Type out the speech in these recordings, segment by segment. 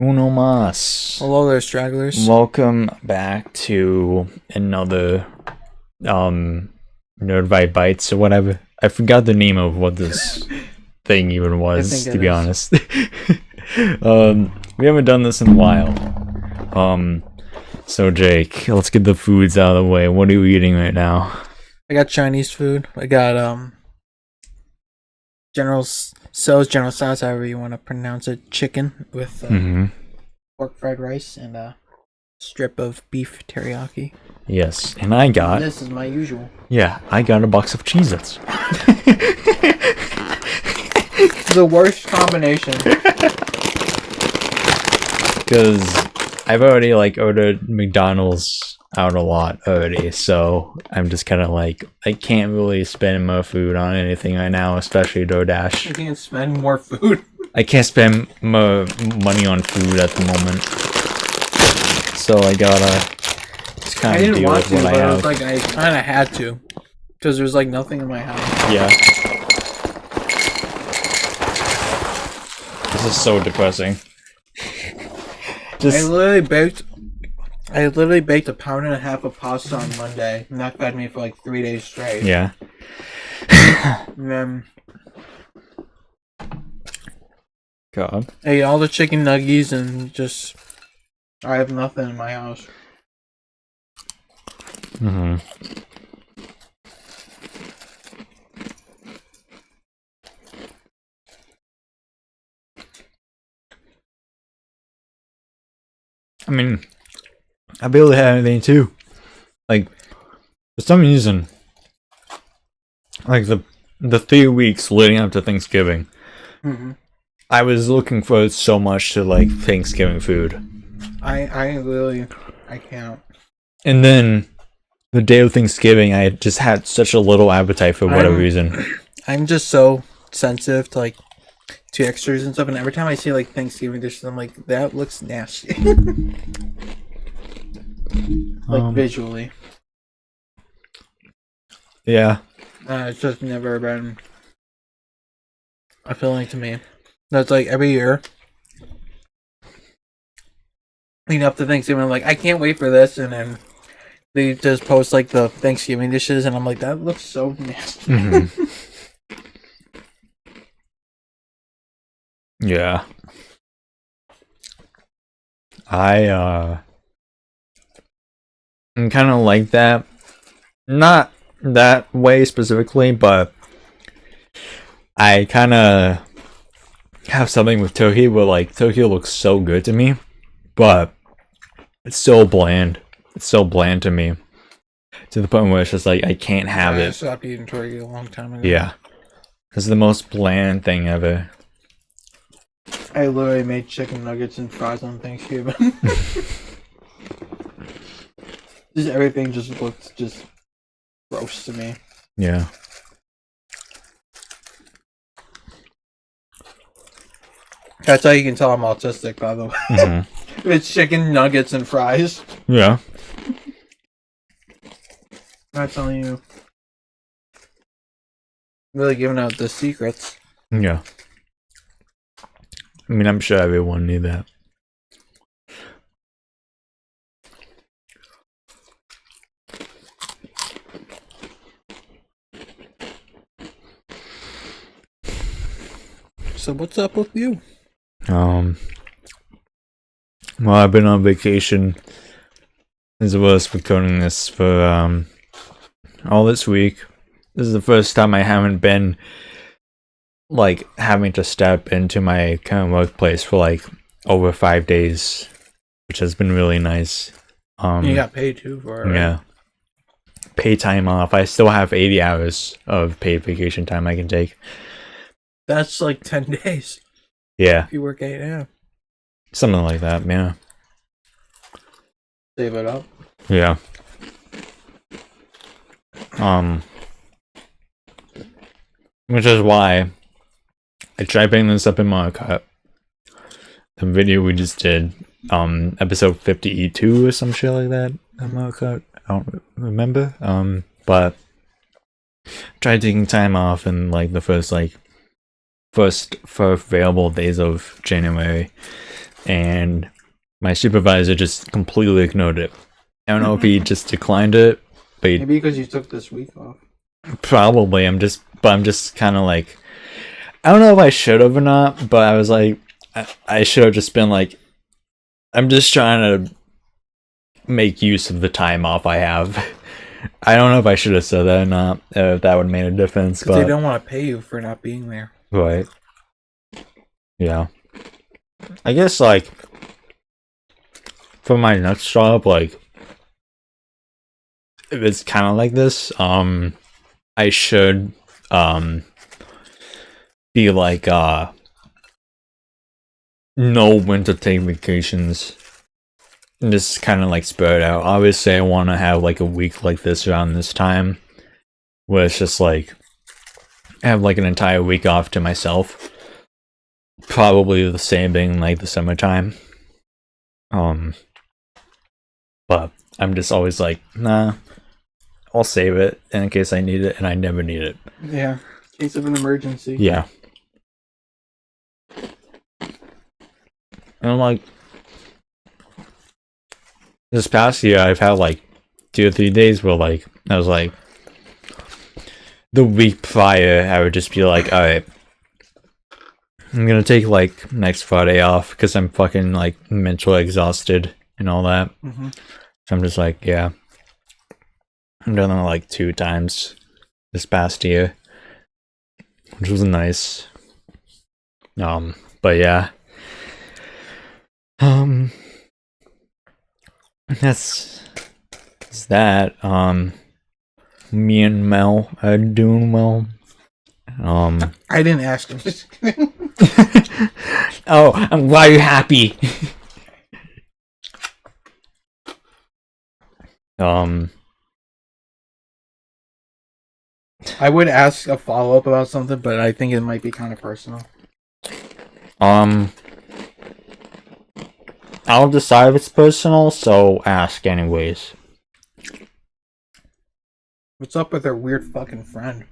Uno mas. Hello there, stragglers. Welcome back to another NerdVibed Bites or whatever. I forgot the name of what this thing even was, to be honest. We haven't done this in a while. So Jake, let's get the foods out of the way. What are you eating right now? I got Chinese food. I got General General Tso's, however you want to pronounce it, chicken with pork fried rice and a strip of beef teriyaki. Yes, and I got... This is my usual. Yeah, I got a box of Cheez-Its. The worst combination. Because I've already ordered McDonald's out a lot already, so I'm just kind of I can't really spend more food on anything right now, especially DoorDash. I can't spend more food. I can't spend more money on food at the moment, so I gotta just kind of deal with what I have. But I kind of had to, because there's nothing in my house. Yeah. This is so depressing. I literally baked a pound and a half of pasta on Monday, and that fed me for 3 days straight. Yeah. And then God. I ate all the chicken nuggies and just I have nothing in my house. I mean, I barely had anything too. For some reason, the 3 weeks leading up to Thanksgiving, I was looking forward so much to Thanksgiving food. I can't. And then the day of Thanksgiving, I just had such a little appetite for whatever reason. I'm just so sensitive to textures and stuff, and every time I see Thanksgiving dishes, I'm like, that looks nasty. Visually. Yeah. It's just never been a feeling to me. That's every year leading up to Thanksgiving, I'm I can't wait for this, and then they just post the Thanksgiving dishes, and I'm like, that looks so nasty. Yeah. I'm kind of like that. Not that way specifically, but I kind of have something with turkey where turkey looks so good to me, but it's so bland. It's so bland to me, to the point where it's just I can't have it. I stopped eating turkey a long time ago. Yeah. It's the most bland thing ever. I literally made chicken nuggets and fries on Thanksgiving. Just everything just looked gross to me. Yeah. That's how you can tell I'm autistic, by the way. It's chicken nuggets and fries. Yeah. I'm not telling you. Really giving out the secrets. Yeah. I mean, I'm sure everyone knew that. So what's up with you? Well, I've been on vacation as well as recording this for all this week. This is the first time I haven't been having to step into my current workplace for over 5 days, which has been really nice. You got paid too for it, right? Yeah. Pay time off. I still have 80 hours of paid vacation time I can take. That's 10 days. Yeah. If you work 8, yeah. Something like that, yeah. Save it up. Yeah. Which is why I tried bringing this up in Mario Kart. The video we just did, episode 52 or some shit like that in Mario Kart. I don't remember. But tried taking time off in the first four available days of January. and my supervisor just completely ignored it. I don't know if he just declined it, but Maybe because you took this week off. probably. I'm just kind of like, I don't know if I should have or not, but I was like, I should have just been like, I'm just trying to make use of the time off I have. I don't know if I should have said that or not, if that would have made a difference. Because But they don't want to pay you for not being there. right. Yeah. I guess, like, for my next job, like, if it's kind of like this, I should, be like, know when to take vacations. And just kind of, like, spread it out. Obviously, I want to have, like, a week like this around this time, where it's just, like, I have, like, an entire week off to myself. Probably the same thing like the summertime. But I'm just always like, nah, I'll save it in case I need it, and I never need it. Yeah, in case of an emergency. Yeah. And like, this past year, I've had like 2 or 3 days where like, I was like, the week prior, I would just be like, alright, I'm gonna take like next Friday off because I'm fucking like mentally exhausted and all that. Mm-hmm. So I'm just like, yeah. I've done it like 2 times this past year, which was nice. But yeah. That's that. Me and Mel are doing well. I didn't ask him. Oh, I'm glad you're happy. I would ask a follow-up about something, but I think it might be kind of personal. I'll decide if it's personal, so ask anyways. What's up with her weird fucking friend?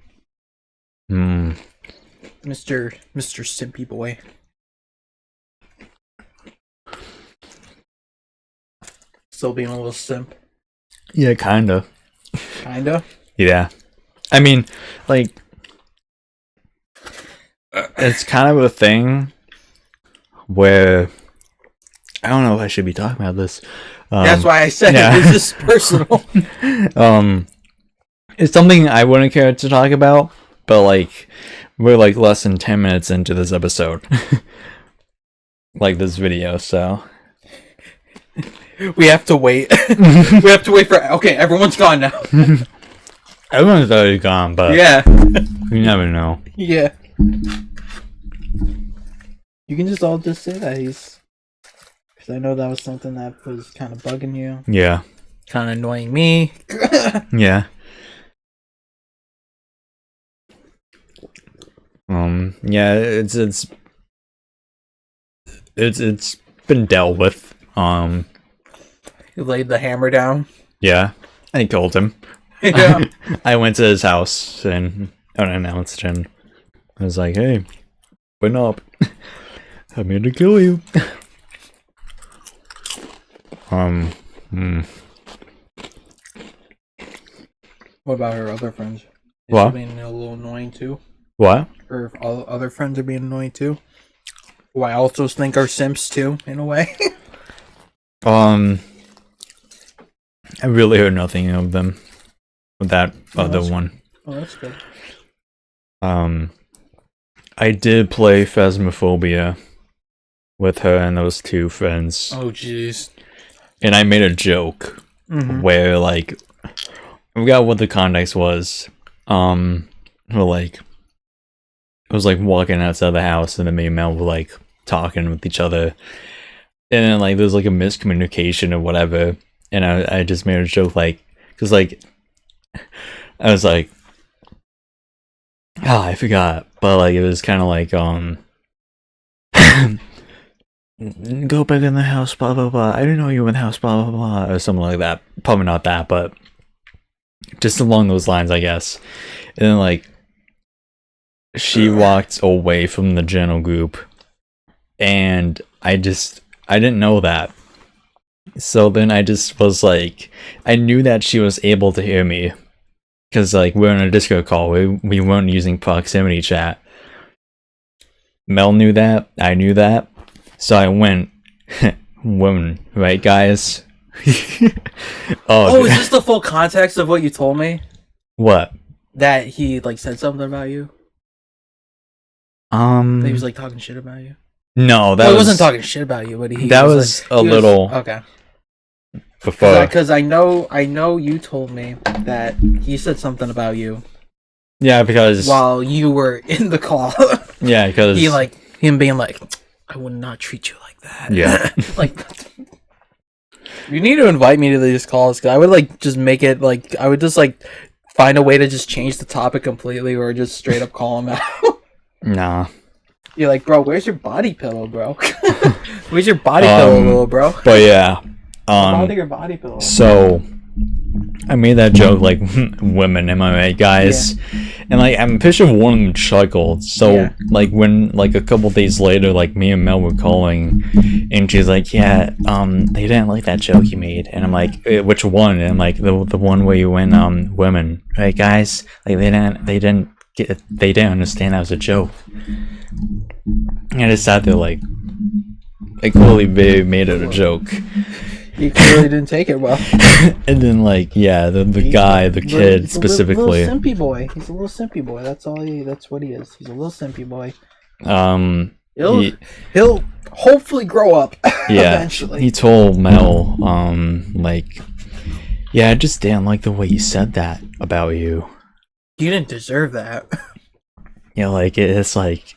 Mr. Simpy Boy. Still being a little simp. Yeah, kinda. Kinda? Yeah. I mean, like, it's kind of a thing where I don't know if I should be talking about this. That's why I said yeah. Is this personal? It's something I wouldn't care to talk about, but like, we're like less than 10 minutes into this episode. Like this video, so we have to wait. We have to wait for. Okay, everyone's gone now. Everyone's already gone, but Yeah. you never know. Yeah. You can just all just say that he's. Because I know that was something that was kind of bugging you. Yeah. Kind of annoying me. Yeah. Yeah, it's been dealt with. You laid the hammer down. Yeah. I told him. Yeah. I went to his house and unannounced, and I was like, hey, open up. I'm here to kill you. What about her other friends? Is What? she being a little annoying too? What? Or if all other friends are being annoying too? Who I also think are simps too, in a way. I really heard nothing of them with that other that's- one. Oh, that's good. I did play Phasmophobia with her and those 2 friends, Oh, jeez. and I made a joke where, like, I forgot what the context was. But like, it was like walking outside the house, and then me and Mel were like talking with each other, and then like there's like a miscommunication or whatever, and I just made a joke like, because like I was like, oh, I forgot, but like it was kind of like go back in the house, blah blah blah. I didn't know you were in the house, blah blah blah, or something like that. Probably not that, but just along those lines, I guess. And then like she walked away from the general group, and I just I didn't know that. So then I just was like, I knew that she was able to hear me. Because, like, we're in a Discord call. We weren't using proximity chat. Mel knew that. I knew that. So I went, women, right, guys? Oh, is this the full context of what you told me? What? That he, like, said something about you? That he was, like, talking shit about you? No, he wasn't talking shit about you, but that was like, a little... okay. Before... Because I know you told me that he said something about you. Yeah, because... While you were in the call. Yeah, because... Him being like, I would not treat you like that. Yeah. Like... You need to invite me to these calls, because I would, like, just make it, like... I would just, like, find a way to just change the topic completely, or just straight up call him out. Nah. You're like, bro, where's your body pillow, bro? Where's your body pillow, little bro? But yeah. Your body pillow. So, I made that joke, like, women, am I right, guys? Yeah. And, like, I'm pretty sure one of them chuckled. So, like, when, like, a couple days later, like, me and Mel were calling, and she's like, yeah, they didn't like that joke you made. And I'm like, which one? And I'm like, the one where you went, women, right, guys? Like, they didn't understand that was a joke. And I just sat there like, I clearly made it a joke. He clearly didn't take it well. And then, like, yeah, the kid specifically. He's a little simpy boy. He's a little simpy boy. That's what he is. He's a little simpy boy. He'll hopefully grow up. Yeah. Eventually. He told Mel, like, yeah, I just didn't like the way you said that about you. You didn't deserve that. Yeah, like, it's like,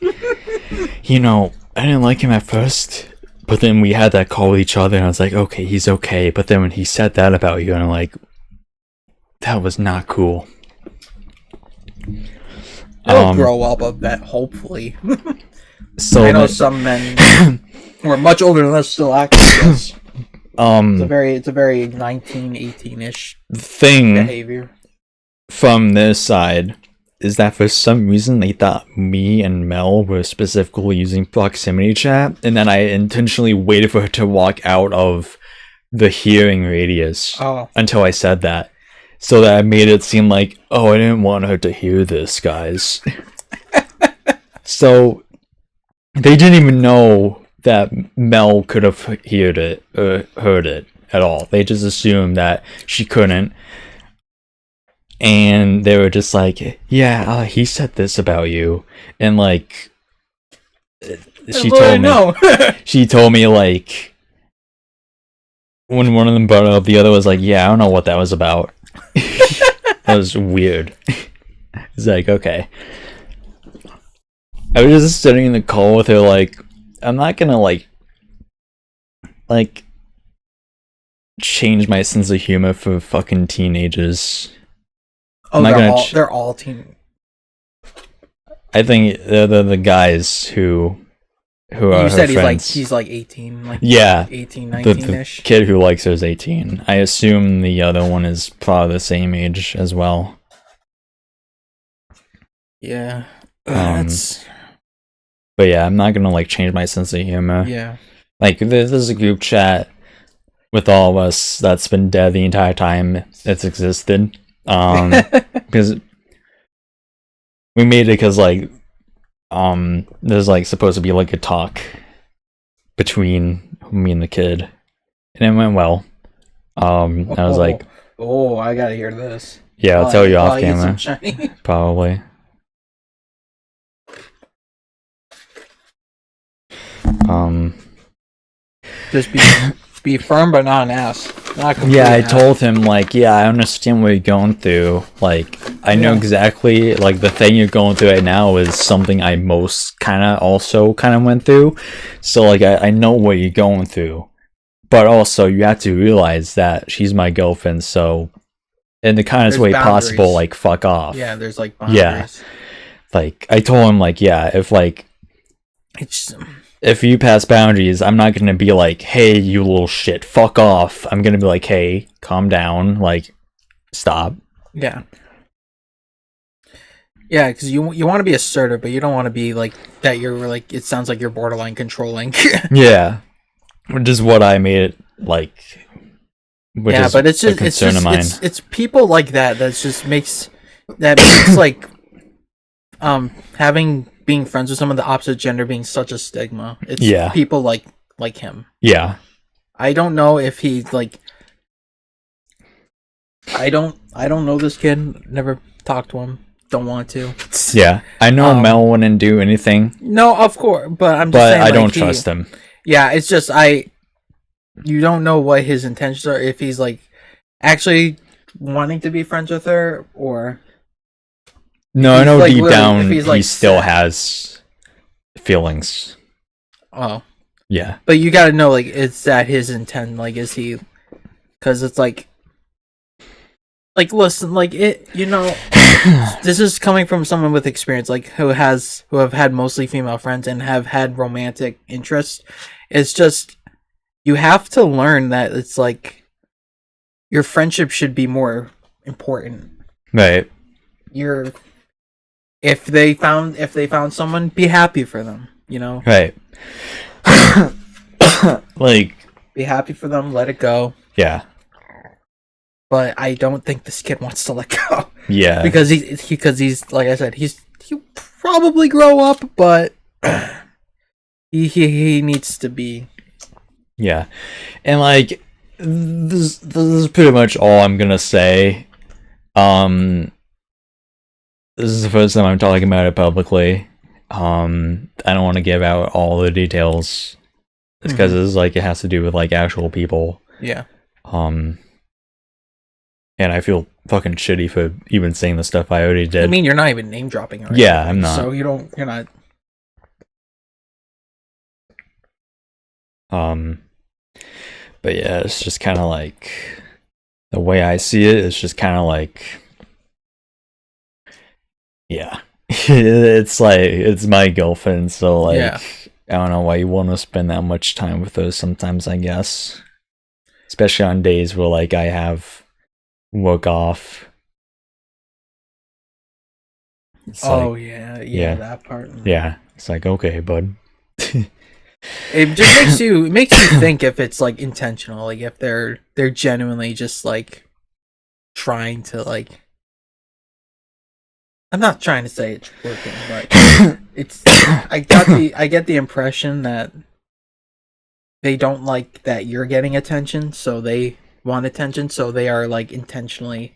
you know, I didn't like him at first, but then we had that call with each other, and I was like, okay, he's okay. But then when he said that about you, and I'm like, that was not cool. He'll grow up a bit, hopefully. So I know some men who are much older than us still act like this. It's a very 19, 18-ish thing behavior. From their side is that for some reason they thought me and Mel were specifically using proximity chat, and then I intentionally waited for her to walk out of the hearing radius until I said that, so that I made it seem like, oh, I didn't want her to hear this, guys. So they didn't even know that Mel could have heard it at all. They just assumed that she couldn't. And they were just like, yeah, he said this about you. And, like, she told me, like, when one of them brought it up, the other was like, yeah, I don't know what that was about. That was weird. It's like, okay. I was just sitting in the call with her, like, I'm not gonna, like, change my sense of humor for fucking teenagers. Oh, they're all teen. I think they're the guys who are you said her friends. he's like 18, like, yeah, 18, 19-ish. The kid who likes her is 18. I assume the other one is probably the same age as well. Yeah. But yeah, I'm not gonna, like, change my sense of humor. Yeah. Like, there's a group chat with all of us that's been dead the entire time it's existed. Because we made it because, like, there's, like, supposed to be, like, a talk between me and the kid, and it went well. I was like, oh, I gotta hear this. Yeah, I'll tell you off camera. Probably. Just be firm, but not an ass. Yeah, I told him, like, yeah, I understand what you're going through. Like, I know exactly, like, the thing you're going through right now is something I also went through. So, like, I know what you're going through. But also, you have to realize that she's my girlfriend, so in the kindest way possible, like, fuck off. Yeah, there's, like, boundaries. Yeah. Like, I told him, like, yeah, if you pass boundaries, I'm not gonna be like, hey, you little shit, fuck off. I'm gonna be like, hey, calm down, like, stop. Yeah. Yeah, because you want to be assertive, but you don't want to be like that. You're like, it sounds like you're borderline controlling. Yeah. which is what I made it like. Which yeah, is but it's a just concern of mine. it's people like that that just makes like having being friends with someone of the opposite gender being such a stigma. It's Yeah. people like him. Yeah. I don't know if he's like. I don't know this kid. Never talked to him. Don't want to. Yeah. I know Mel wouldn't do anything. No, of course, but I'm just But saying. I like, don't trust him. Yeah, it's just you don't know what his intentions are. If he's like actually wanting to be friends with her, or No, I know like, deep down if he's, he like, still has feelings. oh, Yeah. but you got to know, like, is that his intent? Like, is he? Because it's like, listen, like it. This is coming from someone with experience, like who have had mostly female friends and have had romantic interest. It's just you have to learn that it's like your friendship should be more important. Right. If they found someone, be happy for them, Right. Like, be happy for them, let it go. yeah. But I don't think this kid wants to let go. Yeah. Because he's like I said, he'll probably grow up, but he needs to be. Yeah. And like this is pretty much all I'm gonna say. This is the first time I'm talking about it publicly. I don't want to give out all the details. It's because it's like it has to do with like actual people. Yeah. And I feel fucking shitty for even saying the stuff I already did. I mean, you're not even name dropping her. Yeah, I'm not. So you're not. But yeah, it's just kind of like the way I see it. It's just kind of like, yeah, it's like it's my girlfriend, so like Yeah. I don't know why you want to spend that much time with her. Sometimes I guess, especially on days where like I have work off. It's yeah, that part. Yeah, it's like, okay, bud. It just makes you think if it's like intentional, like if they're genuinely just like trying to like. I'm not trying to say it's working, but it's. I get the impression that they don't like that you're getting attention, so they want attention, so they are like intentionally.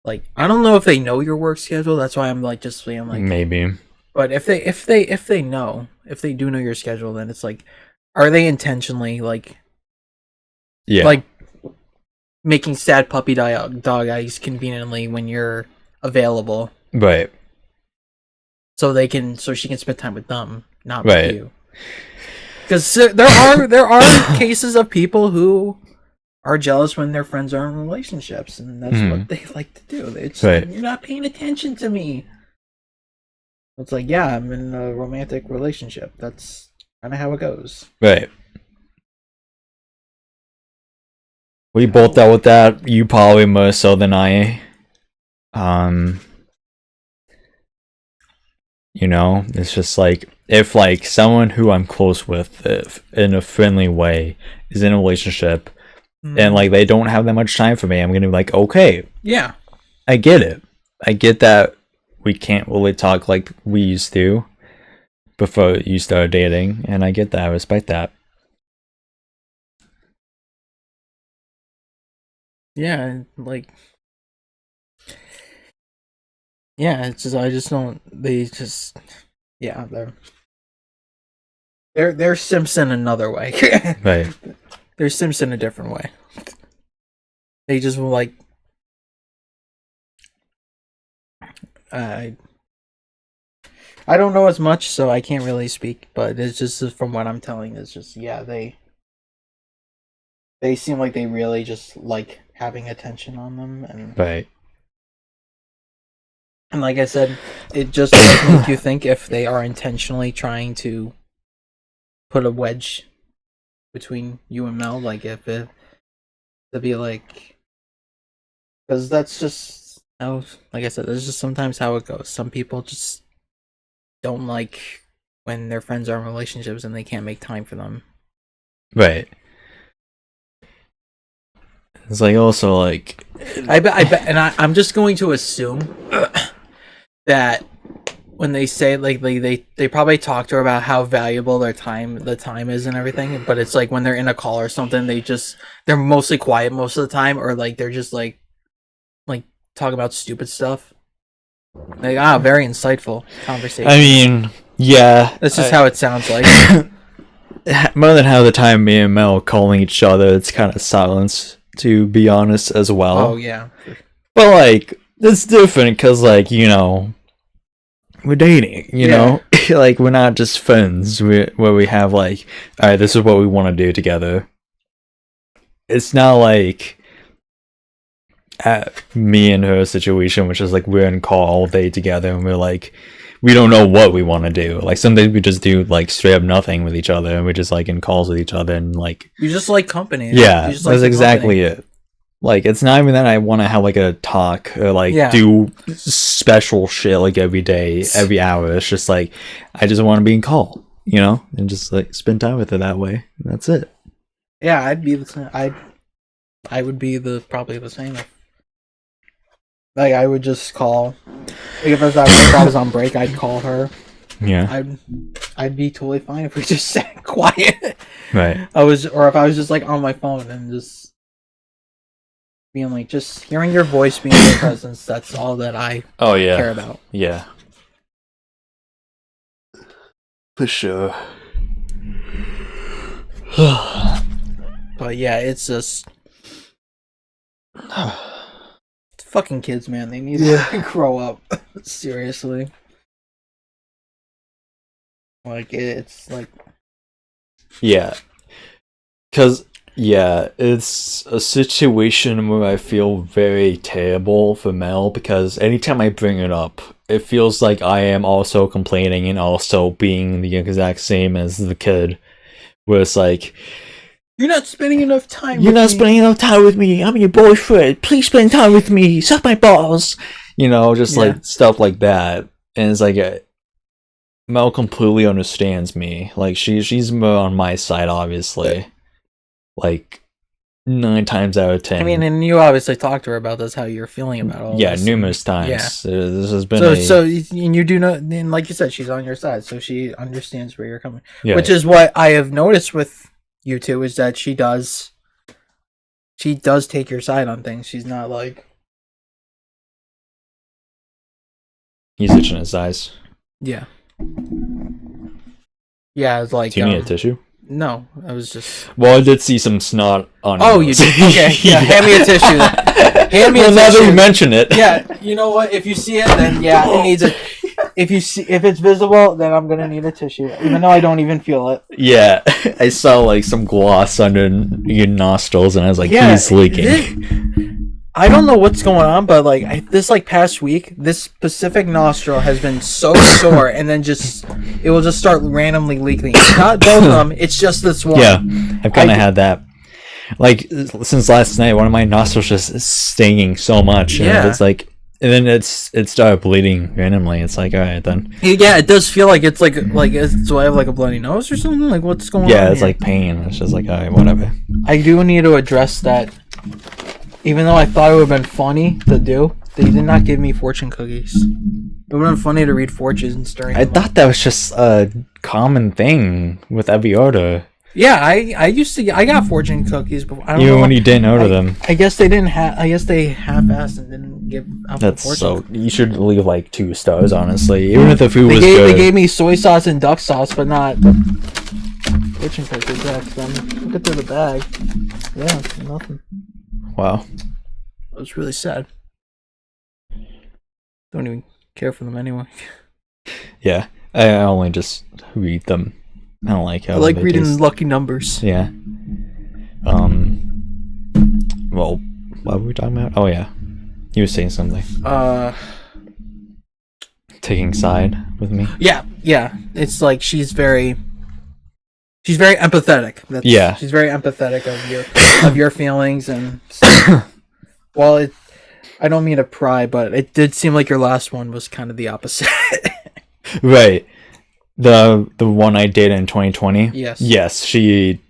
Like, I don't know if they know your work schedule. That's why I'm like just being like Maybe. But if they do know your schedule, then it's like, are they intentionally like, like making sad puppy dog eyes conveniently when you're available, Right. so she can spend time with them, not Right. with you. Because there are cases of people who are jealous when their friends are in relationships, and that's what they like to do. It's Right. You're not paying attention to me. It's like, yeah, I'm in a romantic relationship. That's kind of how it goes. Right. We both dealt with that. You probably more so than I. It's just like if like someone who I'm close with, if, in a friendly way, is in a relationship, and like they don't have that much time for me, I'm gonna be like, okay, Yeah. I get it. I get that we can't really talk like we used to before you started dating, and I get that. I respect that. Yeah, and like, yeah, it's just I just don't. They just, yeah, they're Simpson another way. Right. They're Simpson a different way. They just will like. I don't know as much, so I can't really speak. But it's just from what I'm telling. It's just they seem like they really just like having attention on them, and Right. like I said, it just does make you think if they are intentionally trying to put a wedge between you and Mel, like if it to be like, because that's just how, like I said, that's just sometimes how it goes. Some people just don't like when their friends are in relationships and they can't make time for them. Right. It's like also like I bet, and I'm just going to assume that when they say like they probably talk to her about how valuable the time is and everything, but it's like when they're in a call or something, they're mostly quiet most of the time, or like they're just like talk about stupid stuff. Like very insightful conversation. I mean, yeah. That's just how it sounds like. More than half the time, me and Mel calling each other, it's kind of silence, to be honest, as well. Oh yeah. But like, it's different because, like, you know, we're dating. You know, like we're not just friends. Where we have like, all right, this is what we want to do together. It's not like me and her situation, which is like we're in call all day together, and we're like, we don't know what we want to do. Like sometimes we just do like straight up nothing with each other, and we're just like in calls with each other, and like you just like company. Yeah, that's exactly it. Like it's not even that I want to have like a talk or like do special shit like every day, every hour. It's just like I just want to be in call, you know, and just like spend time with her that way. And that's it. Yeah, I'd be the same. I would be probably the same. Like I would just call. Like if I was on break, I'd call her. Yeah. I'd be totally fine if we just sat quiet. Right. Or if I was just like on my phone and just being like, just hearing your voice, being your presence. That's all that I care about. Yeah. For sure. But yeah, it's just fucking kids, man. They need to grow up. Seriously. Like it's like yeah. Cause it's a situation where I feel very terrible for Mel because anytime I bring it up, it feels like I am also complaining and also being the exact same as the kid. Where it's like, you're not spending enough time spending enough time with me. I'm your boyfriend. Please spend time with me. Suck my balls. You know, just like stuff like that. And it's like Mel completely understands me. Like she's more on my side, obviously. Like 9 times out of 10. I mean, and you obviously talked to her about this, how you're feeling about all this. Yeah, numerous times. Yeah. This has been and you do know, and like you said, she's on your side, so she understands where you're coming. Yeah. Which is what I have noticed with you two is that she does take your side on things. She's not like he's itching his eyes. Yeah. Yeah, it's like do you need a tissue? No, I was just. Well, I did see some snot on. Oh, you did? Okay, yeah. Hand me a tissue. Hand me a tissue. Now that you mention it. Yeah, you know what? If you see it, then it needs a. If it's visible, then I'm gonna need a tissue, even though I don't even feel it. Yeah, I saw like some gloss under your nostrils, and I was like, he's leaking. I don't know what's going on, but like this past week, this specific nostril has been so sore, and then it will just start randomly leaking. Not both of them. It's just this one. Yeah, I've kind of had that. Like since last night, one of my nostrils just is stinging so much, and it's like, and then it started bleeding randomly. It's like, all right then. Yeah, it does feel like it's like do I have like a bloody nose or something? Like what's going on? Yeah, it's like pain. It's just like, all right, whatever. I do need to address that. Even though I thought it would have been funny to do, they did not give me fortune cookies. It would have been funny to read fortunes during. I thought that was just a common thing with every order. Yeah, I got fortune cookies before. I don't Even know when you didn't order them. I guess they didn't have. I guess they half-assed and didn't give out That's the fortune. so. You should leave like 2 stars, honestly. Even if the food was good. They gave me soy sauce and duck sauce, but not fortune cookies. Look at the bag. Yeah, nothing. Wow. It was really sad. Don't even care for them anyway. Yeah, I only just read them. I don't like how I like reading taste. lucky numbers. Yeah. Well, what were we talking about? Oh yeah, you were saying something. Taking side with me. Yeah. It's like she's very empathetic. She's very empathetic of your feelings and. Well, I don't mean to pry, but it did seem like your last one was kind of the opposite. Right. The one I dated in 2020? Yes. Yes, she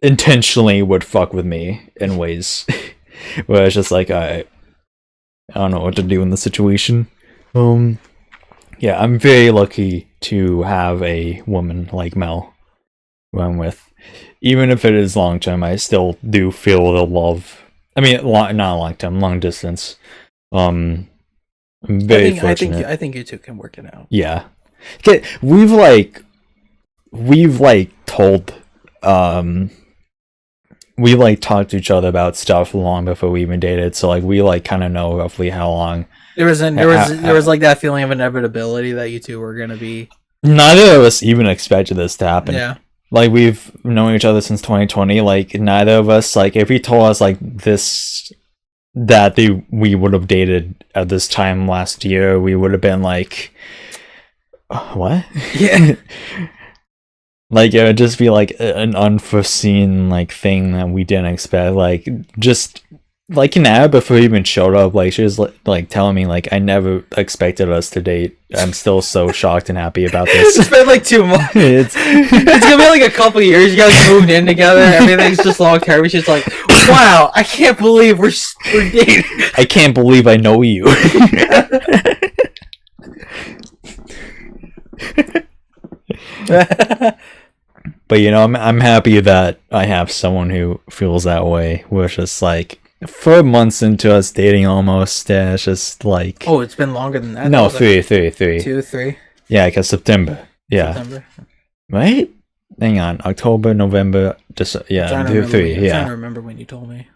intentionally would fuck with me in ways where it's just like I don't know what to do in the situation. Yeah, I'm very lucky to have a woman like Mel who I'm with. Even if it is long term, I still do feel the love. I mean, not long term, long distance. I'm very fortunate. I think you two can work it out. Yeah. Okay, we've told we like talked to each other about stuff long before we even dated, so like we like kind of know roughly how long. There was like that feeling of inevitability that you two were gonna be. Neither of us even expected this to happen. Yeah. Like, we've known each other since 2020. Like, neither of us, like, if he told us like this, that we would have dated at this time last year, we would have been like, what? Yeah. Like, it would just be like an unforeseen like thing that we didn't expect. Like, just like an hour before he even showed up, like she was like telling me like I never expected us to date. I'm still so shocked and happy about this. It's been like 2 months. it's gonna be like a couple years. You guys moved in together. Everything's just long term. She's like, wow, I can't believe we're dating. I can't believe I know you. But you know, I'm happy that I have someone who feels that way. We're just like 4 months into us dating almost. Yeah, it's just like, oh, it's been longer than that. No, like 3. 2, 3. Yeah, because September. Yeah, September. Right. Hang on, October, November, December. Yeah, 3. I'm Yeah. trying to remember when you told me.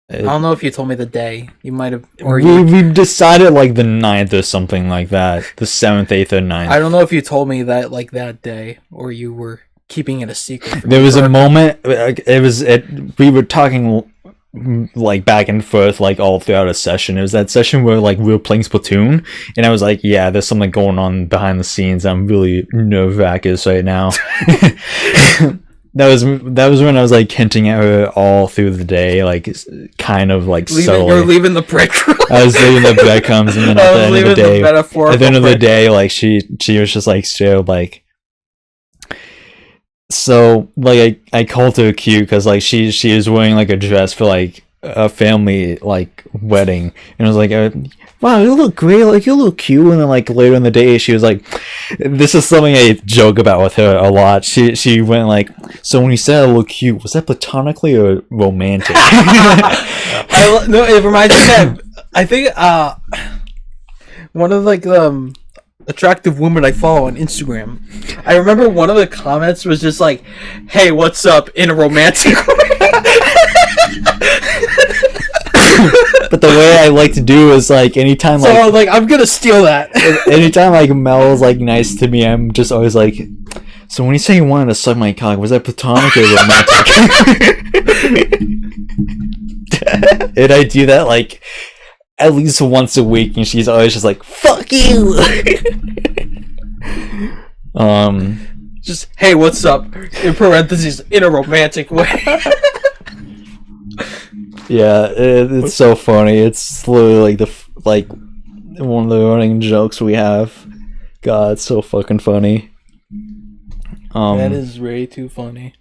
I don't know if you told me the day. You might have, we decided like the 9th or something like that. The 7th, 8th, or 9th. I don't know if you told me that like that day, or you were keeping it a secret. There was a moment. We were talking like back and forth like all throughout a session. It was that session where like we were playing Splatoon, and I was like, yeah, there's something going on behind the scenes. I'm really nervous right now. That was when I was like hinting at her all through the day, like kind of like You're leaving the breadcrumbs. I was leaving the breadcrumbs, and then at the end of the day, like she was just like so like. So like I called her cute because like she was wearing like a dress for like a family like wedding, and I was like, wow, you look great, like you look cute. And then like later in the day she was like, this is something I joke about with her a lot. She went like, so when you said I look cute, was that platonically or romantic? No, it reminds me that I think one of like attractive women I follow on Instagram, I remember one of the comments was just like, hey, what's up, in a romantic way. But the way I like to do is like anytime like, so like I'm gonna steal that. Anytime like Mel's like nice to me, I'm just always like, so when you say you wanted to suck my cock, was that platonic or romantic? And I do that like at least once a week, and she's always just like, fuck you. Just, hey, what's up, in parentheses, in a romantic way. Yeah, it's so funny. It's literally like one of the running jokes we have. God, it's so fucking funny. That is way too funny.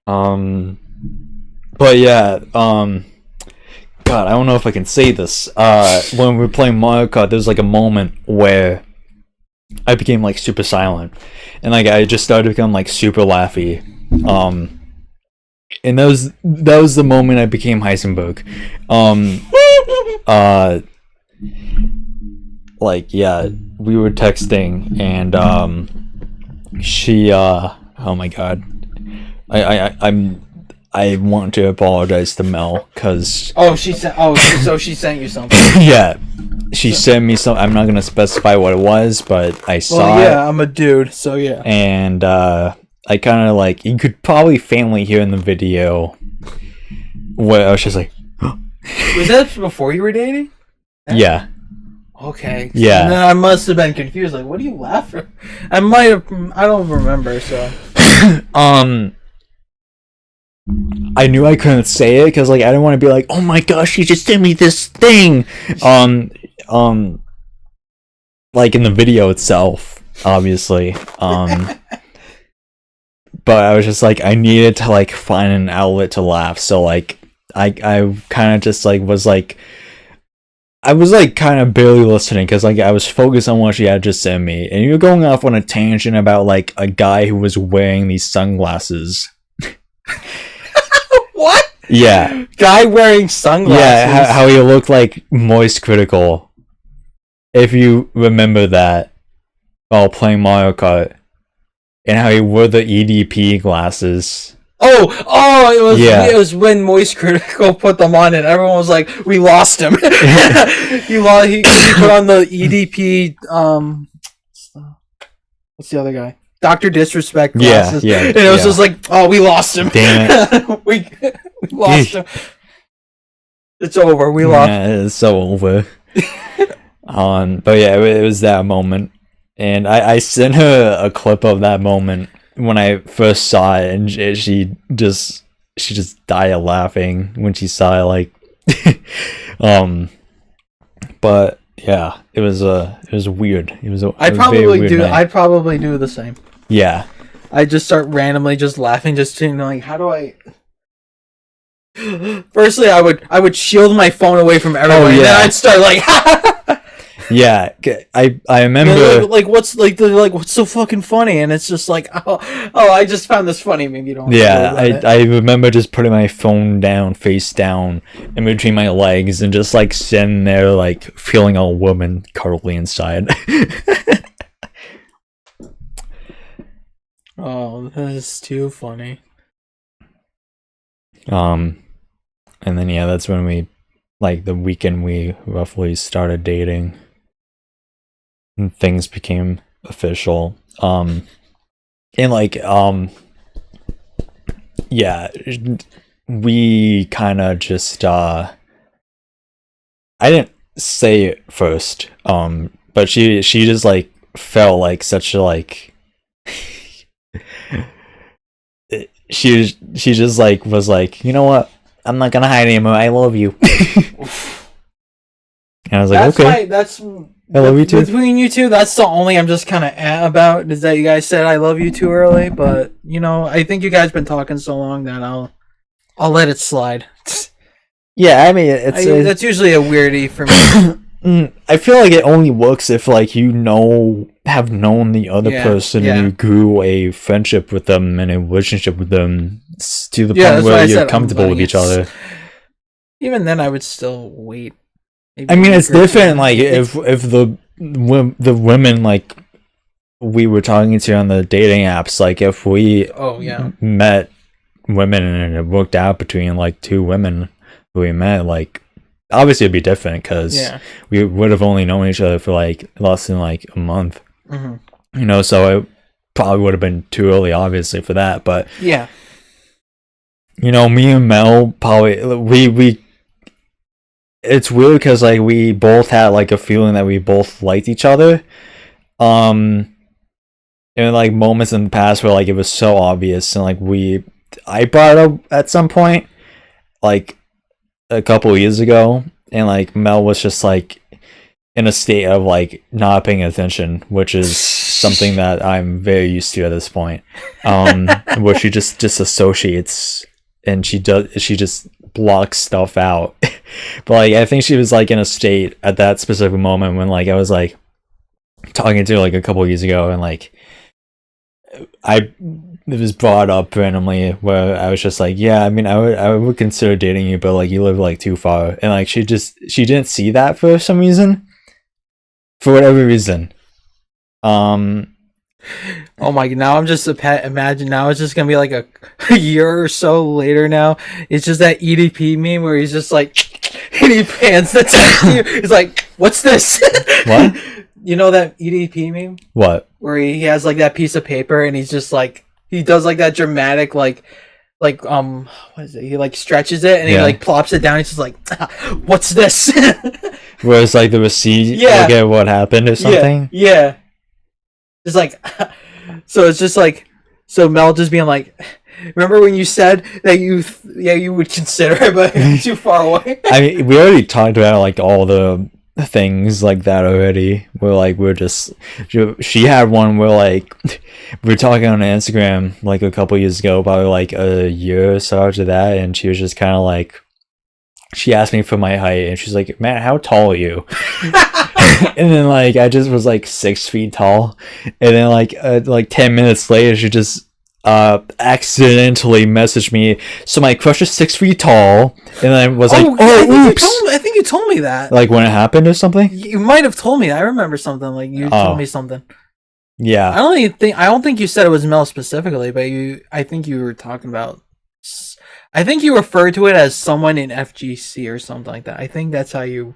But yeah, God, I don't know if I can say this. When we were playing Mario Kart, there was like a moment where I became like super silent, and like I just started to become like super laughy. And that was the moment I became Heisenberg. Like yeah, we were texting, and she oh my god, I want to apologize to Mel because so she sent you something. Yeah, she sent me some. I'm not gonna specify what it was, but I saw it. I'm a dude, so yeah. And I kind of like, you could probably faintly hear in the video where I was just like, was that before you were dating? Yeah. Okay. Yeah. And then I must have been confused. Like, what are you laughing? I don't remember. So. I knew I couldn't say it because like I didn't want to be like, oh my gosh, she just sent me this thing. Like in the video itself, obviously. but I was just like, I needed to like find an outlet to laugh. So like I kind of just like was like, I was like kind of barely listening because like I was focused on what she had just sent me, and you're going off on a tangent about like a guy who was wearing these sunglasses. What? Yeah, Guy wearing sunglasses. yeah, how he looked like Moist Critical, if you remember that, while playing Mario Kart, and how he wore the EDP glasses. It was when Moist Critical put them on, and everyone was like, "We lost him." He put on the EDP. What's the other guy? Dr. Disrespect glasses. Yeah, and it was just like, "Oh, we lost him. Damn it, we lost him. It's over. We lost." Yeah, it's so over. But yeah, it was that moment, and I sent her a clip of that moment when I first saw it, and she just died laughing when she saw it. Like, but yeah, it was weird. I'd probably do the same. Yeah, I just start randomly just laughing, just like, how do I? Firstly, I would shield my phone away from everyone, and then I'd start like. Yeah, I remember what's so fucking funny, and it's just like, I just found this funny. Maybe you don't. Yeah, I remember just putting my phone down, face down, in between my legs, and just like sitting there, like feeling a woman cuddly inside. Oh, that is too funny. And then that's when we, like the weekend we roughly started dating. And things became official. And like we kind of just I didn't say it first, but she just like felt like such a like she just like was like, you know what, I'm not gonna hide anymore, I love you. And I was like, okay, I love you too. Between you two, that's the only I'm just kind of about, is that you guys said I love you too early. But I think you guys been talking so long that I'll let it slide. Yeah, I mean, that's usually a weirdie for me. I feel like it only works if like have known the other person and you grew a friendship with them and a relationship with them to the point where you're comfortable with each other. Even then, I would still wait. I mean, it's different. Like if the women like we were talking to on the dating apps, like if we met women and it worked out between like two women who we met, like obviously it'd be different because we would have only known each other for like less than like a month. Mm-hmm. So it probably would have been too early, obviously, for that. But yeah, me and Mel probably we. It's weird because like we both had like a feeling that we both liked each other, and like moments in the past where like it was so obvious, and like I brought it up at some point, like a couple of years ago, and like Mel was just like in a state of like not paying attention, which is something that I'm very used to at this point, where she just disassociates and she just blocks stuff out. But like I think she was like in a state at that specific moment when like I was like talking to her like a couple of years ago, and like it was brought up randomly where I was just like, yeah, I mean I would consider dating you, but like you live like too far, and like she didn't see that for some reason, for whatever reason. Oh my god, now I'm just imagine now it's just gonna be like a year or so later now. It's just that EDP meme where he's just like and he pans the text to you. He's like, what's this? What? You know that EDP meme? What? Where he has like that piece of paper and he's just like he does like that dramatic what is it? He like stretches it and he like plops it down. He's just like, what's this? Where it's like the receipt, look at what happened or something. Yeah. It's like, so it's just like, so Mel just being like, remember when you said that you would consider it, but too far away? I mean, we already talked about like all the things like that already. Where like we're just she had one where like we were talking on Instagram like a couple years ago, probably like a year or so after that, and she was just kind of like she asked me for my height, and she's like, "Man, how tall are you?" And then like I just was like 6 feet tall, and then like 10 minutes later she just accidentally messaged me, so my crush is 6 feet tall, and I was like, oops. I think you told me that. Like when it happened or something. You might have told me. I remember something like you told me something. Yeah. I don't think you said it was Mel specifically, but I think you were talking about. I think you referred to it as someone in FGC or something like that. I think that's how you.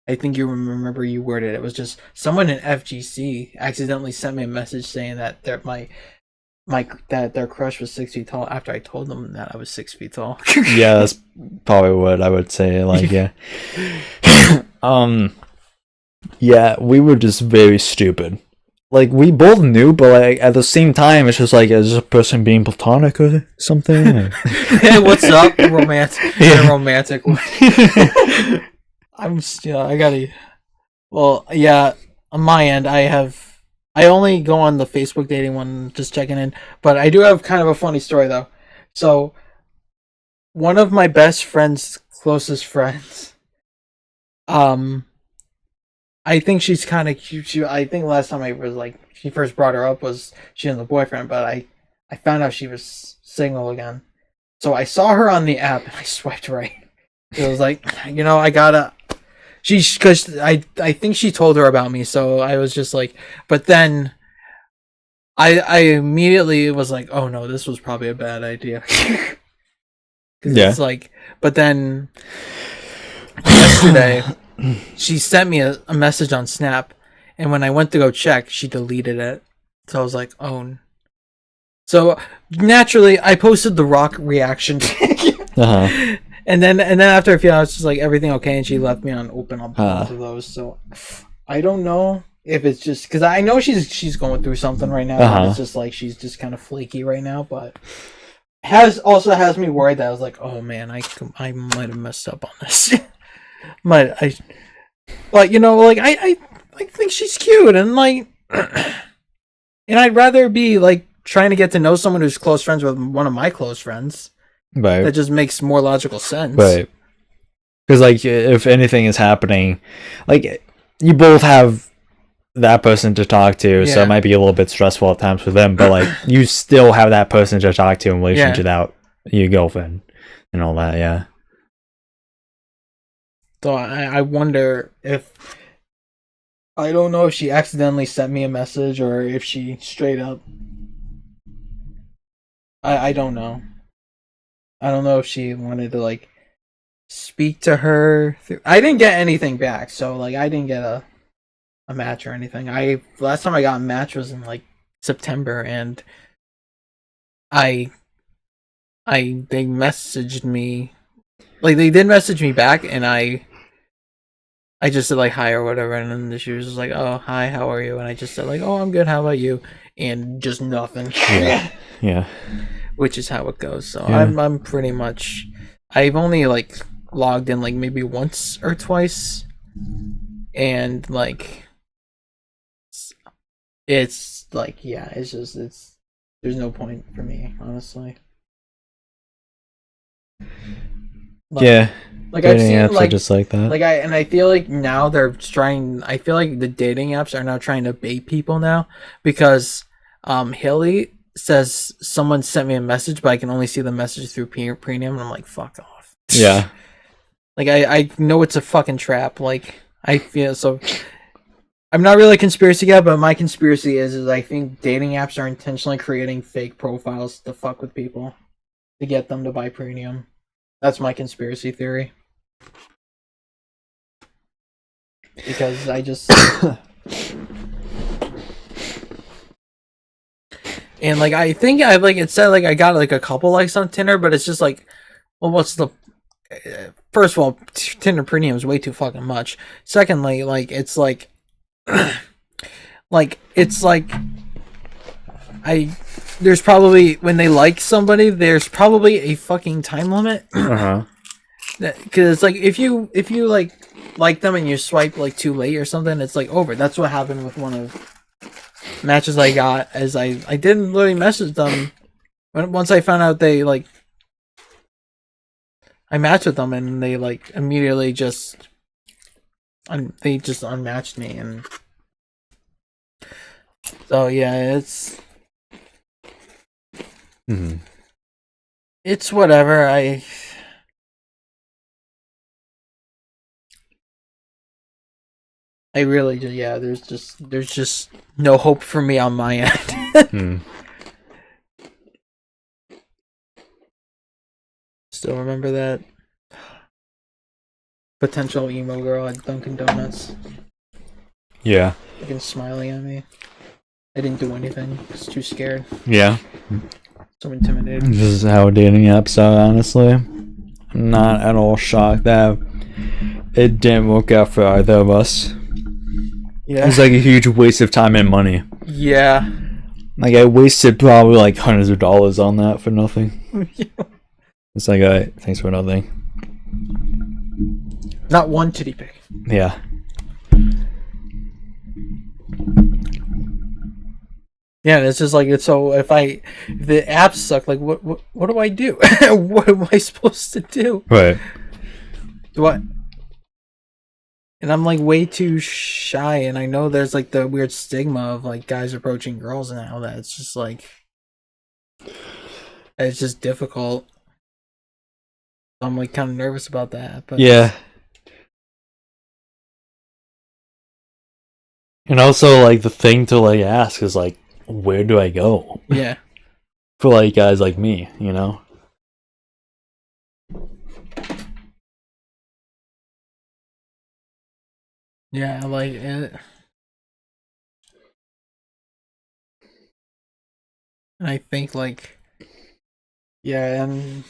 I think you remember you worded it. It was just someone in FGC accidentally sent me a message saying that that their crush was 6 feet tall after I told them that I was 6 feet tall. Yeah, that's probably what I would say. Like, yeah. Yeah, we were just very stupid. Like, we both knew, but like at the same time, it's just like, is this a person being platonic or something? Hey, what's up, romantic? Yeah, romantic. I gotta. Well, yeah. On my end, I only go on the Facebook dating one, just checking in. But I do have kind of a funny story though. So, one of my best friend's closest friends, I think she's kind of cute. I think last time I was like, she first brought her up was she and the boyfriend, but I found out she was single again. So I saw her on the app and I swiped right. It was like, I gotta. Because I think she told her about me, so I was just like, but then I immediately was like, oh no, this was probably a bad idea. Yeah. It's like, but then yesterday she sent me a message on Snap, and when I went to go check, she deleted it. So I was like, oh. So naturally, I posted the rock reaction. Uh-huh. And then after a few hours, just like, everything okay, and she left me on open on both of those. So I don't know if it's just because I know she's going through something right now. Uh-huh. It's just like she's just kind of flaky right now, but has me worried that I was like, oh man, I might have messed up on this. But I think she's cute, and like, and I'd rather be like trying to get to know someone who's close friends with one of my close friends. Right. That just makes more logical sense. Right. Because, like, if anything is happening, like, you both have that person to talk to, so it might be a little bit stressful at times for them, but, like, you still have that person to talk to in relation to that, your girlfriend and all that, yeah. So I wonder if... I don't know if she accidentally sent me a message or if she straight up... I don't know. I don't know if she wanted to, like, speak to her. I didn't get anything back, so, like, I didn't get a match or anything. Last time I got a match was in, like, September, and they messaged me. Like, they did message me back, and I just said, like, hi or whatever, and then she was just like, oh, hi, how are you? And I just said, like, oh, I'm good, how about you? And just nothing. Yeah. Yeah. Which is how it goes. So yeah. I'm pretty much... I've only, like, logged in, like, maybe once or twice. And, like... It's, like, yeah, it's just... There's no point for me, honestly. Like, yeah. Like, I've seen, apps like... just like that. Like, I feel like now they're trying... I feel like the dating apps are now trying to bait people now. Because, Haley... says someone sent me a message, but I can only see the message through premium, and I'm like, fuck off. Yeah. Like, I know it's a fucking trap. Like, I feel so... I'm not really a conspiracy guy, but my conspiracy is I think dating apps are intentionally creating fake profiles to fuck with people. To get them to buy premium. That's my conspiracy theory. Because I just... And, like, I think it said, like, I got, like, a couple likes on Tinder, but it's just, like, well, what's the... First of all, Tinder Premium is way too fucking much. Secondly, like, it's, like... like, it's, like... There's probably... When they like somebody, there's probably a fucking time limit. Uh-huh. Because, like, if you, like... like them and you swipe like too late or something, it's like over. That's what happened with one of matches I got. As I didn't really message them once I found out they like. I matched with them and they like immediately just they just unmatched me, and so yeah, it's whatever. I really just, yeah, there's just no hope for me on my end. Still remember that potential emo girl at Dunkin' Donuts? Yeah. Fucking smiling at me. I didn't do anything. I was too scared. Yeah. So intimidated. This is how dating apps are, honestly. I'm not at all shocked that it didn't work out for either of us. Yeah. It's like a huge waste of time and money. Yeah. Like, I wasted probably like hundreds of dollars on that for nothing. It's like, alright, thanks for nothing. Not one titty pic. Yeah. Yeah, it's just like, it's so, if the apps suck, like, what do I do? What am I supposed to do? Right. And I'm like way too shy, and I know there's like the weird stigma of like guys approaching girls and all that. It's just like, it's just difficult. I'm like kind of nervous about that. But yeah. And also, like, the thing to like ask is like, where do I go? Yeah. For like guys like me, you know? Yeah, like it. And I think like, yeah, and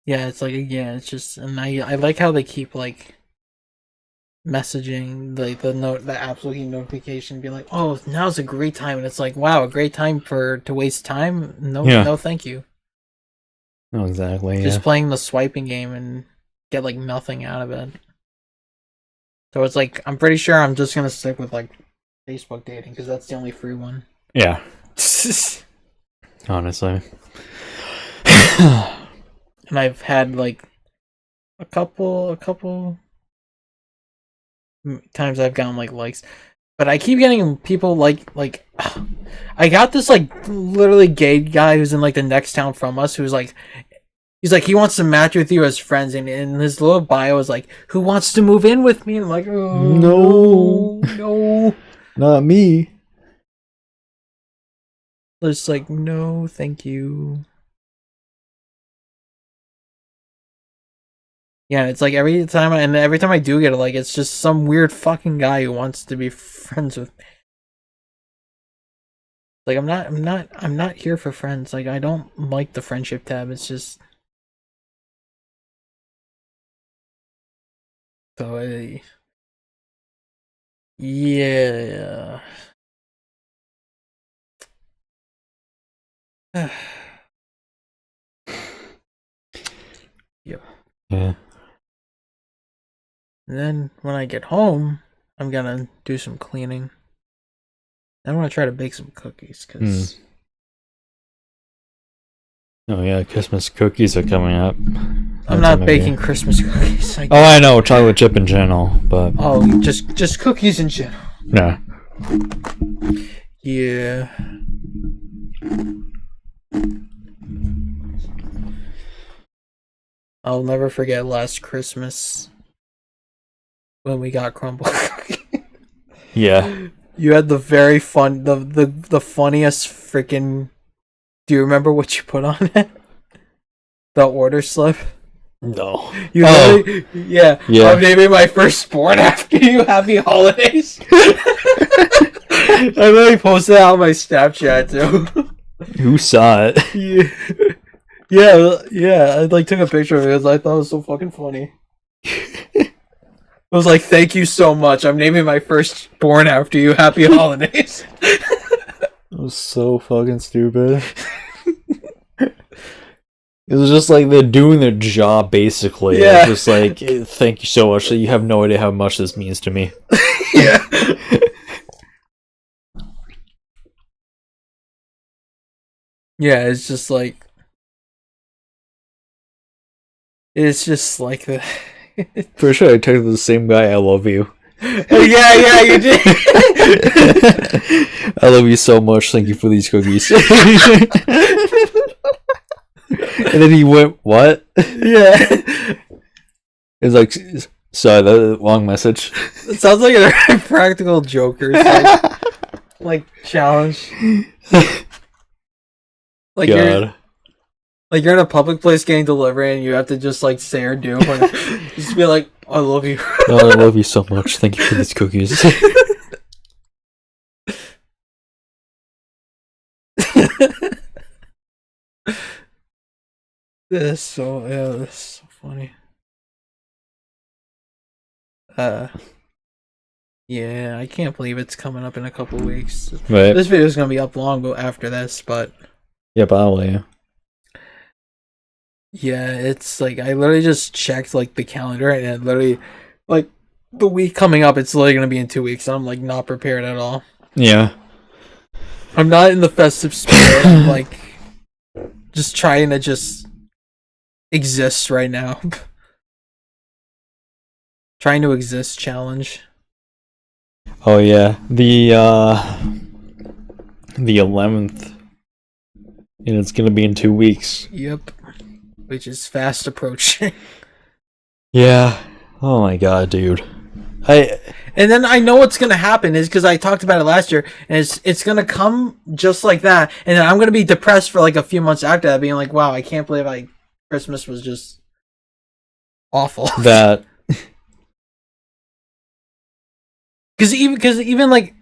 yeah, it's like, yeah, it's just, and I like how they keep like messaging, like the absolute notification, be like, oh, now's a great time, and it's like, wow, a great time to waste time? No, thank you. No, exactly. Just playing the swiping game and get like nothing out of it. So it's like, I'm pretty sure I'm just gonna stick with like Facebook dating because that's the only free one. Yeah. Honestly. And I've had like a couple times I've gotten like likes, but I keep getting people like I got this like literally gay guy who's in like the next town from us, who's like, he's like, he wants to match with you as friends, and in his little bio is like, who wants to move in with me? And I'm like, oh no, not me. It's like, no, thank you. Yeah, it's like every time I do get it, like, it's just some weird fucking guy who wants to be friends with me. Like, I'm not here for friends. Like, I don't like the friendship tab. It's just so yeah. Yep. Yeah. And then when I get home, I'm gonna do some cleaning. I want to try to bake some cookies because. Oh yeah, Christmas cookies are coming up. I'm not baking Christmas cookies. I know, chocolate chip in general, but just cookies in general. Yeah. Yeah. I'll never forget last Christmas when we got crumble cookies. Yeah. You had the very fun, the funniest freaking. Do you remember what you put on it? The order slip. No. Yeah. I'm naming my firstborn after you. Happy holidays. I really posted it on my Snapchat too. Who saw it? Yeah. I like took a picture of it because I thought it was so fucking funny. I was like, thank you so much. I'm naming my firstborn after you. Happy holidays. It was so fucking stupid. It was just like they're doing their job, basically. Yeah. It's just like, thank you so much. You have no idea how much this means to me. Yeah. Yeah, it's just like the For sure, I texted the same guy, I love you. yeah, you did. I love you so much. Thank you for these cookies. And then he went, what? Yeah. It's like, sorry, that long message. It sounds like a practical Joker's like challenge. Like God. you're in a public place getting delivery and you have to just like say or do like, just be like, I love you. Oh, I love you so much. Thank you for these cookies. That's so funny. Yeah, I can't believe it's coming up in a couple weeks. Right. This video is gonna be up long after this, but Yeah, probably. yeah, it's like I literally just checked like the calendar and it literally like the week coming up, it's literally gonna be in 2 weeks. And I'm like not prepared at all. Yeah. I'm not in the festive spirit. I'm like just trying to just exist right now. Trying to exist challenge. Oh yeah, the 11th, and it's gonna be in 2 weeks. Yep, which is fast approaching. Yeah. Oh my god, dude. And then I know what's gonna happen is because I talked about it last year, and it's gonna come just like that, and then I'm gonna be depressed for like a few months after that, being like, wow, I can't believe Christmas was just awful. That. Because even like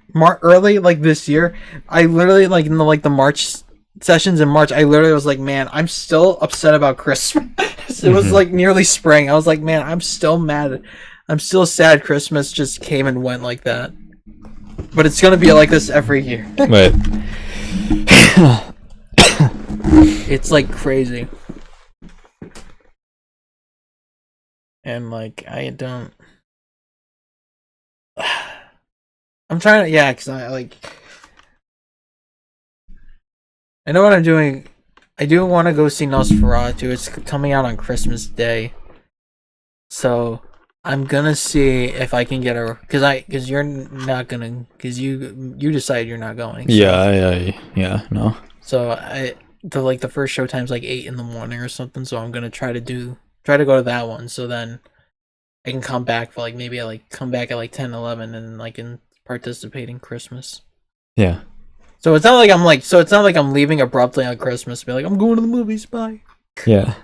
early like this year, I literally like in the March sessions in March, I literally was like, man, I'm still upset about Christmas. It was like nearly spring. I was like, man, I'm still mad. I'm still sad Christmas just came and went like that. But it's gonna be like this every year. Right. It's like crazy. And like I don't. I'm trying to, yeah, because I know what I'm doing. I do want to go see Nosferatu. It's coming out on Christmas Day, so I'm gonna see if I can get a because you're not gonna because you decided you're not going. So. Yeah, no. So the first show time's like 8 in the morning or something. So I'm gonna try to go to that one. So then I can come back for like maybe come back at like 10, 11 and like in. Participate in Christmas. Yeah. So it's not like I'm leaving abruptly on Christmas. Be like, I'm going to the movies. Bye. Yeah.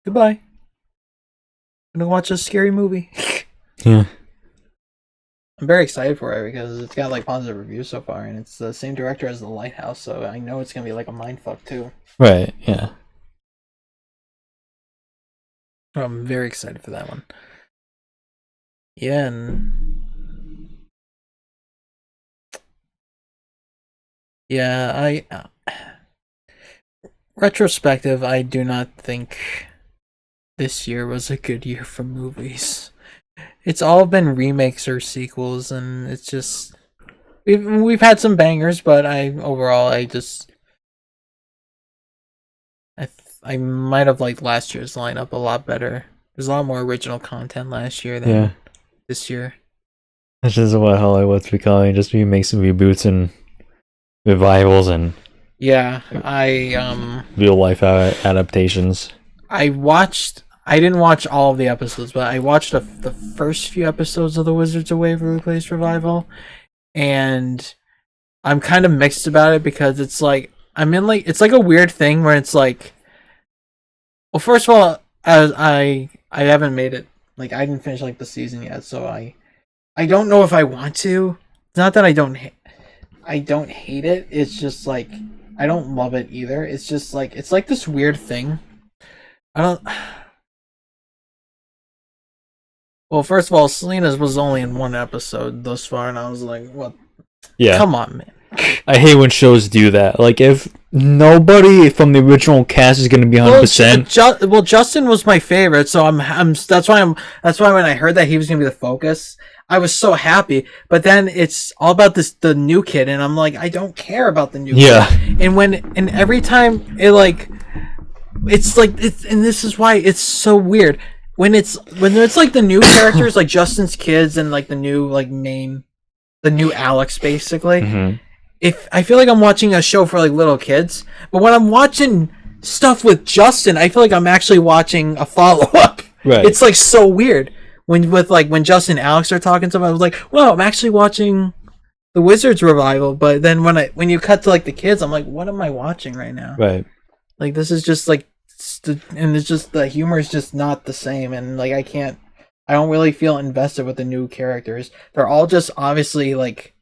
Goodbye. I'm gonna watch a scary movie. Yeah. I'm very excited for it because it's got like positive reviews so far, and it's the same director as The Lighthouse, so I know it's gonna be like a mindfuck too. Right. Yeah. I'm very excited for that one. Yeah, and yeah, retrospective, I do not think this year was a good year for movies. It's all been remakes or sequels, and it's just we've had some bangers, but I might have liked last year's lineup a lot better. There's a lot more original content last year than this year. That's just what Hollywood's becoming. Just remakes and reboots and revivals and real life adaptations. I didn't watch all of the episodes, but I watched the first few episodes of the Wizards of Waverly Place revival, and I'm kind of mixed about it because it's like it's like a weird thing where it's like, well, first of all, as I haven't made it, like I didn't finish like the season yet, so I don't know if I want to. It's not that I don't hate it. It's just like I don't love it either. It's just like it's like this weird thing. Well, first of all, Selena's was only in one episode thus far, and I was like, "What? Yeah, come on, man." I hate when shows do that. Like if nobody from the original cast is going to be 100%. Well, Justin was my favorite, so that's why when I heard that he was going to be the focus, I was so happy. But then it's all about the new kid, and I'm like, I don't care about the new kid. And every time it like, it's like, and this is why it's so weird when it's like the new characters, like Justin's kids and like the new Alex basically. Mm-hmm. If I feel like I'm watching a show for like little kids, but when I'm watching stuff with Justin, I feel like I'm actually watching a follow-up. Right. It's like so weird when Justin and Alex are talking to him. I was like, "Wow, I'm actually watching the Wizards revival." But then when you cut to like the kids, I'm like, "What am I watching right now?" Right. Like this is just like, and it's just the humor is just not the same, and like I don't really feel invested with the new characters. They're all just obviously like.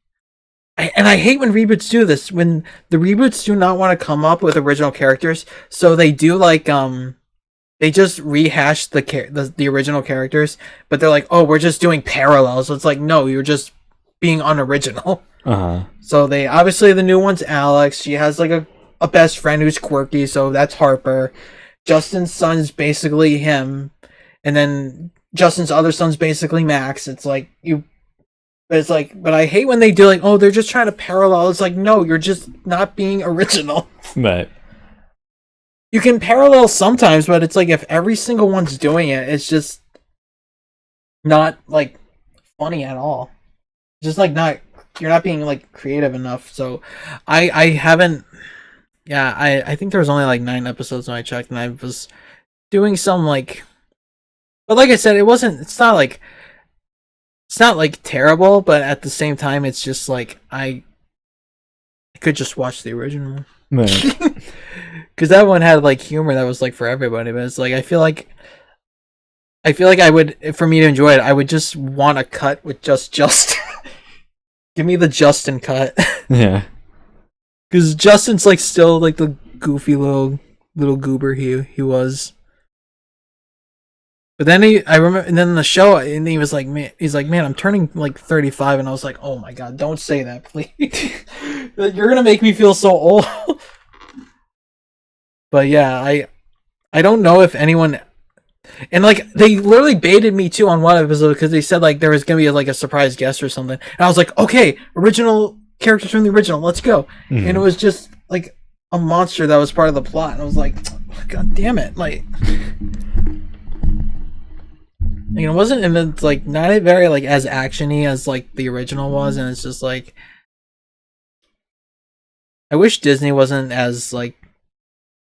And I hate when reboots do this. When the reboots do not want to come up with original characters, so they do like they just rehash the original characters, but they're like, oh, we're just doing parallels. It's like, no, you're just being unoriginal. So they obviously the new one's Alex. She has like a best friend who's quirky, so that's Harper. Justin's son's basically him, and then Justin's other son's basically Max. It's like but I hate when they do like, oh, they're just trying to parallel. It's like, no, you're just not being original. Right. You can parallel sometimes, but it's like if every single one's doing it, it's just not like funny at all. Just like you're not being like creative enough. So I haven't. Yeah, I think there was only like 9 episodes when I checked, and I was doing some like, but like I said, it's not like terrible, but at the same time, it's just like I could just watch the original, right? Because that one had like humor that was like for everybody. But it's like I feel like I would, for me to enjoy it, I would just want a cut with just Justin. Give me the Justin cut. Yeah, because Justin's like still like the goofy little goober he was. But then I remember, and then in the show, and he was like, man, I'm turning like 35, and I was like, oh my god, don't say that, please. You're gonna make me feel so old. But yeah, I don't know if anyone, and like they literally baited me too on one episode because they said like there was gonna be like a surprise guest or something, and I was like, okay, original characters from the original, let's go. Mm-hmm. And it was just like a monster that was part of the plot, and I was like, god damn it, like. It wasn't, and it's like not very like as actiony as like the original was, and it's just like I wish Disney wasn't as like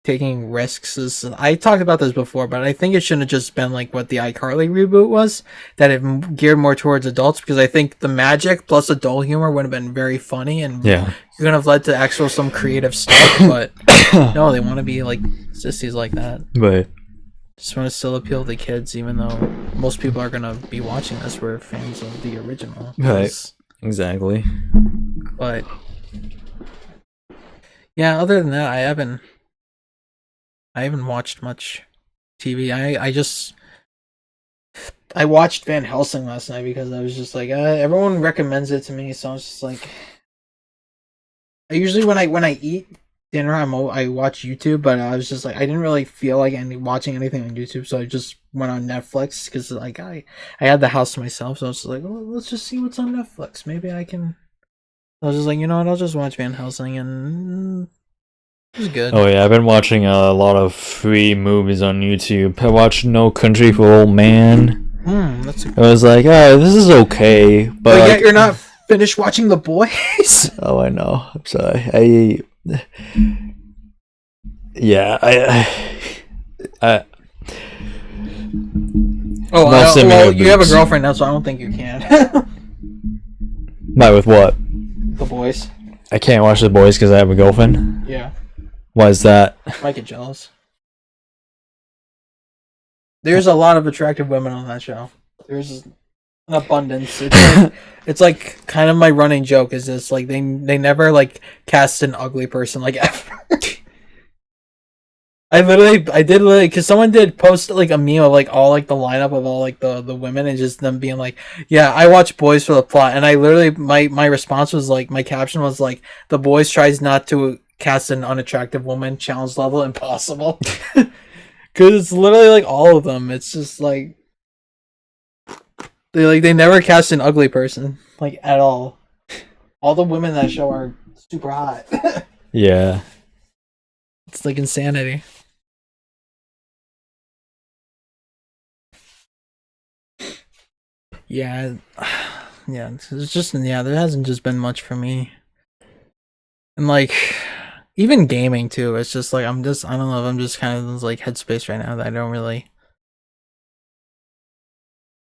taking risks. As I talked about this before, but I think it shouldn't have just been like what the iCarly reboot was, that it geared more towards adults, because I think the magic plus adult humor would have been very funny, and you're gonna have led to actual some creative stuff. But no, they want to be like sissies like that. Right. Just want to still appeal to kids, even though most people are gonna be watching this who are fans of the original. Right. Exactly. But yeah, other than that, I haven't watched much TV. I watched Van Helsing last night because I was just like, everyone recommends it to me, so I was just like, I usually when I eat dinner, I watch YouTube, but I was just like, I didn't really feel like watching anything on YouTube, so I just went on Netflix because like I had the house to myself, so I was just like, well, let's just see what's on Netflix. Maybe I can. I was just like, you know what? I'll just watch Van Helsing, and it was good. Oh yeah, I've been watching a lot of free movies on YouTube. I watched No Country for Old Man. I was like, this is okay, but yet you're not finished watching The Boys. Oh, I know. I'm sorry. Yeah, you have a girlfriend now, so I don't think you can. Not with what? The Boys. I can't watch The Boys because I have a girlfriend? Yeah. Why is that? Might get jealous. There's a lot of attractive women on that show. There's an abundance. It's like kind of my running joke is this, like they never like cast an ugly person like ever. I did because someone did post like a meme of like all like the lineup of all like the women, and just them being like, yeah, I watch Boys for the plot, and I literally my response was like, my caption was like, The Boys tries not to cast an unattractive woman, challenge level impossible. Because it's literally like all of them. It's just like they never cast an ugly person like at all. All the women in that show are super hot. Yeah. It's like insanity. Yeah, yeah. It's just there hasn't just been much for me, and like even gaming too. It's just like I don't know if I'm just kind of in this like headspace right now that I don't really.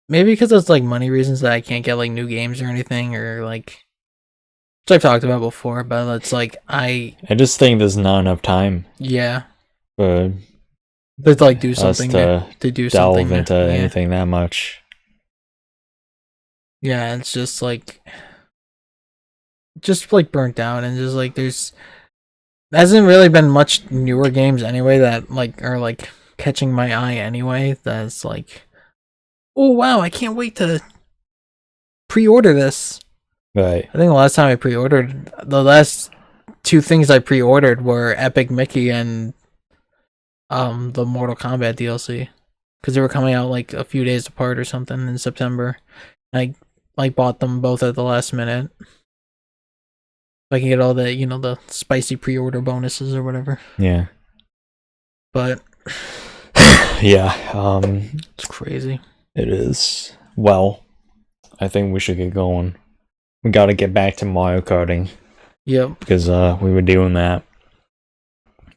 Maybe because it's like money reasons that I can't get like new games or anything or like, which I've talked about before. But it's like I just think there's not enough time. Yeah. For to like do us something to do delve something into anything that much. Yeah, it's just like burnt out and just like there hasn't really been much newer games anyway that like are like catching my eye anyway. That's like, oh wow, I can't wait to pre-order this. Right. I think the last time I pre-ordered, the last two things I pre-ordered were Epic Mickey and the Mortal Kombat DLC because they were coming out like a few days apart or something in September. I like bought them both at the last minute. If I can get all the the spicy pre-order bonuses or whatever. Yeah. But yeah, it's crazy. It is. Well, I think we should get going. We got to get back to Mario Karting. Yep. Because we were doing that.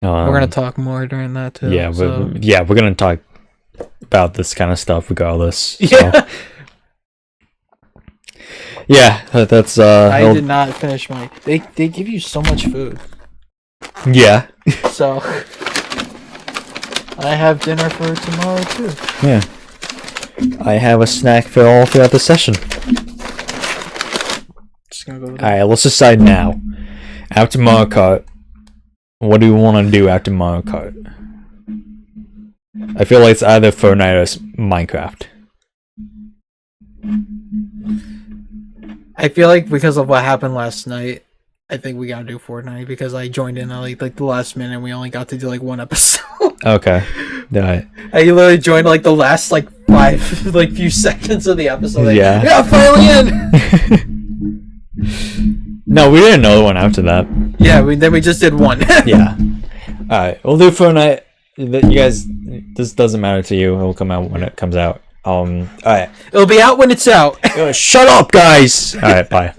We're gonna talk more during that too. Yeah, so. we're gonna talk about this kind of stuff regardless. Yeah. So. Yeah, that's I did not finish my. They give you so much food. Yeah. So I have dinner for tomorrow too. Yeah. I have a snack for all throughout the session. Just gonna go. Alright, let's decide now. After Mario Kart, what do you want to do after Mario Kart? I feel like it's either Fortnite or Minecraft. I feel like because of what happened last night, I think we gotta do Fortnite because I joined in at like the last minute and we only got to do like one episode. Okay. Alright. I literally joined like the last like 5 like few seconds of the episode. Like, yeah, finally in. No, we did another one after that. Yeah, then we just did one. Yeah. Alright, we'll do Fortnite. You guys, this doesn't matter to you. It'll come out when it comes out. Alright. It'll be out when it's out. Shut up, guys! Alright, bye.